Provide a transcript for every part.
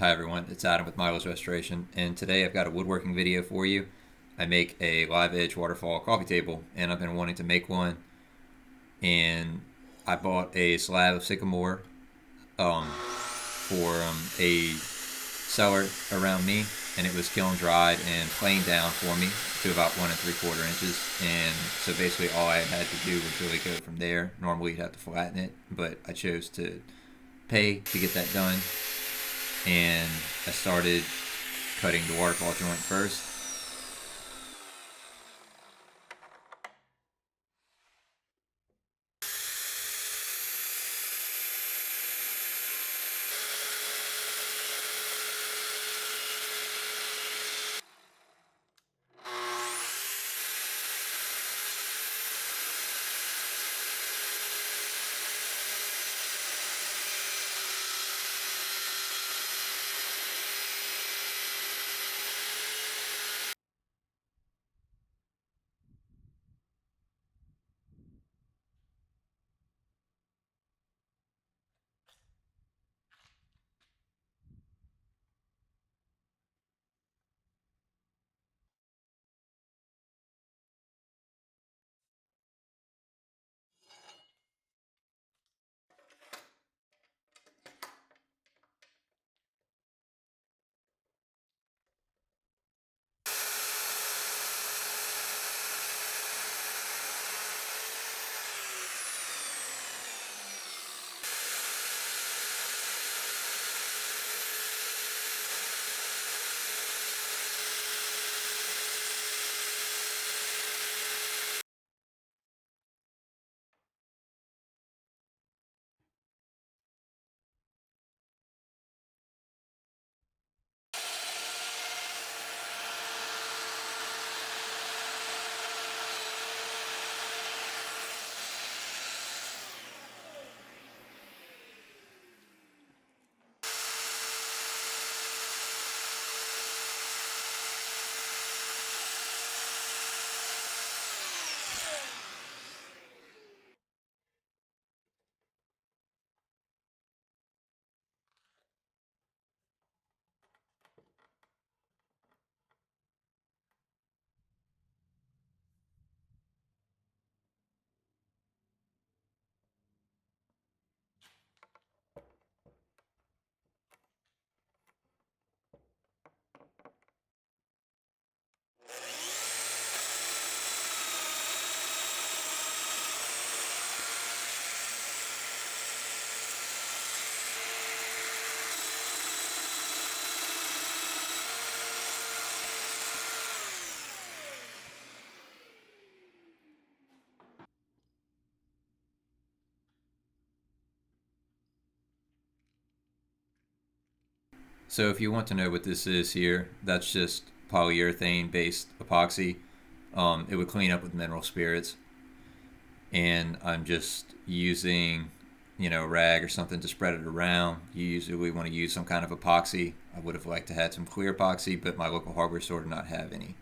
Hi everyone, it's Adam with Milo's Restoration, and today I've got a woodworking video for you. I make a live edge waterfall coffee table, and I've been wanting to make one. And I bought a slab of sycamore for a cellar around me, and it was kiln dried and planed down for me to about 1 3/4 inches. And so basically, all I had to do was really go from there. Normally, you'd have to flatten it, but I chose to pay to get that done, and I started cutting the waterfall joint first. So if you want to know what this is here, that's just polyurethane based epoxy. It would clean up with mineral spirits, and I'm just using, a rag or something to spread it around. You usually want to use some kind of epoxy. I would have liked to have some clear epoxy, but my local hardware store did not have any,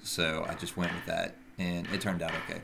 so I just went with that, and it turned out okay.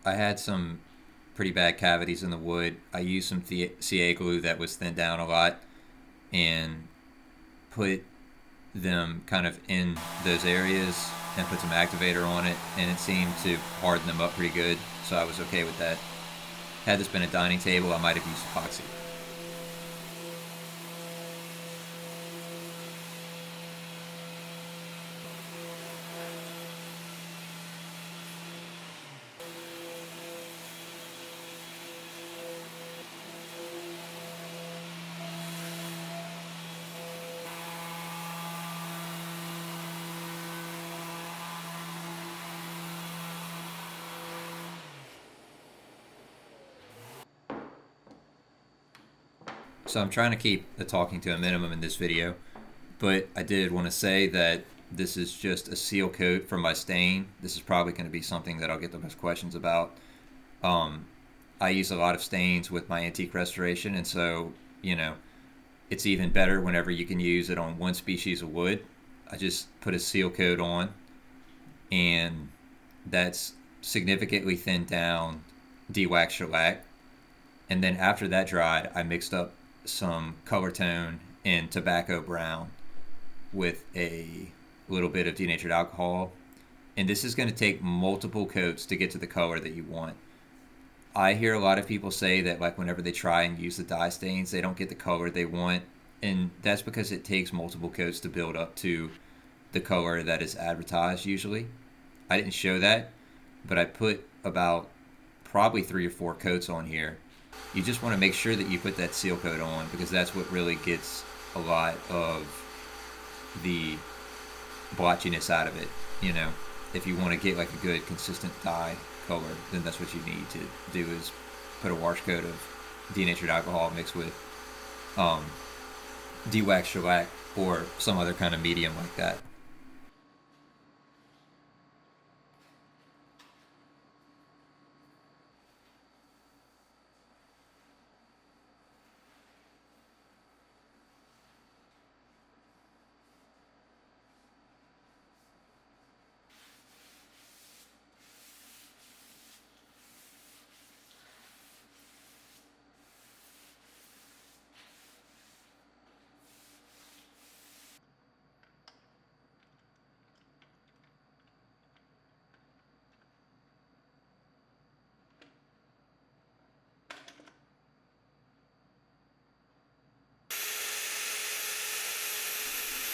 I had some pretty bad cavities in the wood. I used some CA glue that was thinned down a lot and put them kind of in those areas and put some activator on it, and it seemed to harden them up pretty good, so I was okay with that. Had this been a dining table, I might have used epoxy. So I'm trying to keep the talking to a minimum in this video, but I did want to say that this is just a seal coat from my stain. This is probably going to be something that I'll get the most questions about. Um, I use a lot of stains with my antique restoration, and so, you know, it's even better whenever you can use it on one species of wood. I just put a seal coat on, and that's significantly thinned down de-wax shellac. And then after that dried, I mixed up some color tone in tobacco brown with a little bit of denatured alcohol. And this is going to take multiple coats to get to the color that you want. I hear a lot of people say that like whenever they try and use the dye stains, they don't get the color they want. And that's because it takes multiple coats to build up to the color that is advertised usually. I didn't show that, but I put about probably 3 or 4 coats on here. You just want to make sure that you put that seal coat on because that's what really gets a lot of the blotchiness out of it. You know, if you want to get like a good consistent dye color, then that's what you need to do is put a wash coat of denatured alcohol mixed with de-wax shellac or some other kind of medium like that.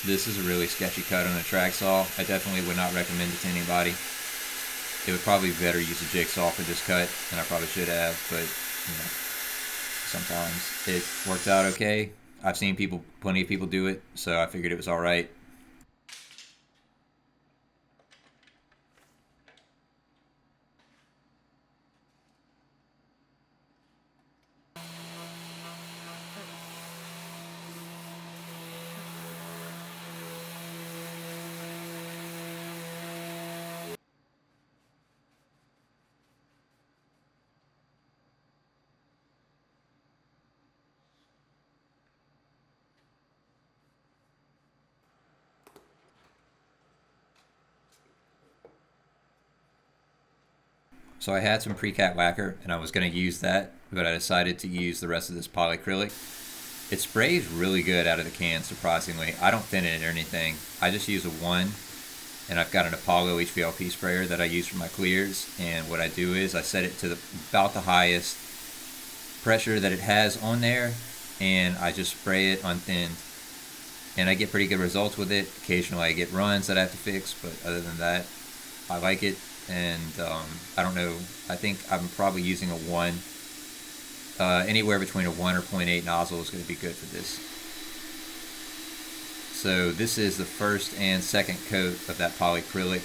This is a really sketchy cut on a track saw. I definitely would not recommend it to anybody. It would probably be better use a jigsaw for this cut, and I probably should have, but you know, sometimes it worked out okay. I've seen plenty of people do it, so I figured it was all right. So I had some pre-cat lacquer, and I was going to use that, but I decided to use the rest of this polyacrylic. It sprays really good out of the can, surprisingly. I don't thin it or anything. I just use a 1, and I've got an Apollo HVLP sprayer that I use for my clears, and what I do is I set it to about the highest pressure that it has on there, and I just spray it unthinned. And I get pretty good results with it. Occasionally I get runs that I have to fix, but other than that, I like it. And I don't know, I think I'm probably using a 1. Anywhere between a 1 or 0.8 nozzle is going to be good for this. So this is the first and second coat of that polyacrylic.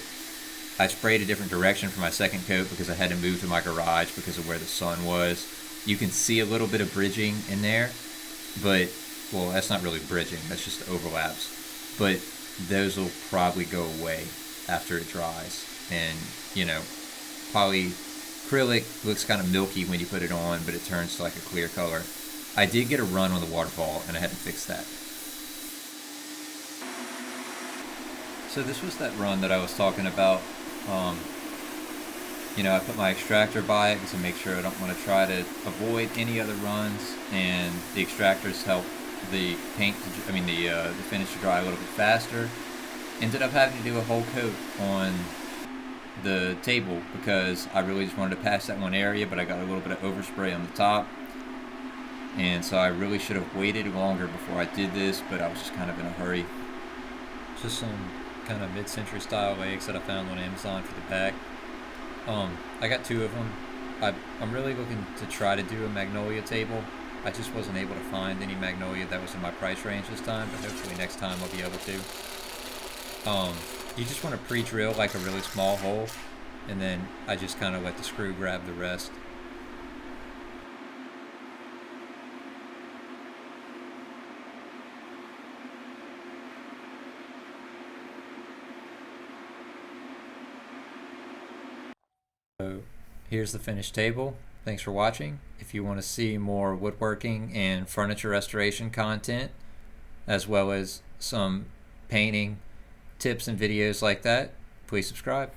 I sprayed a different direction for my second coat because I had to move to my garage because of where the sun was. You can see a little bit of bridging in there, but, well, that's not really bridging, that's just overlaps. But those will probably go away after it dries. And, you know, polyacrylic looks kind of milky when you put it on, but it turns to like a clear color. I did get a run on the Waterfall, and I had to fix that. So this was that run that I was talking about. I put my extractor by it to make sure I don't want to try to avoid any other runs, and the extractors help the paint, the finish to dry a little bit faster. Ended up having to do a whole coat on the table because I really just wanted to pass that one area, but I got a little bit of overspray on the top. And so I really should have waited longer before I did this, but I was just kind of in a hurry. Just some kind of mid-century style legs that I found on Amazon for the back. I got two of them. I'm really looking to try to do a magnolia table. I just wasn't able to find any magnolia that was in my price range this time, but hopefully next time I'll be able to. You just want to pre-drill like a really small hole, and then I just kind of let the screw grab the rest. So here's the finished table. Thanks for watching. If you want to see more woodworking and furniture restoration content, as well as some painting tips and videos like that, please subscribe.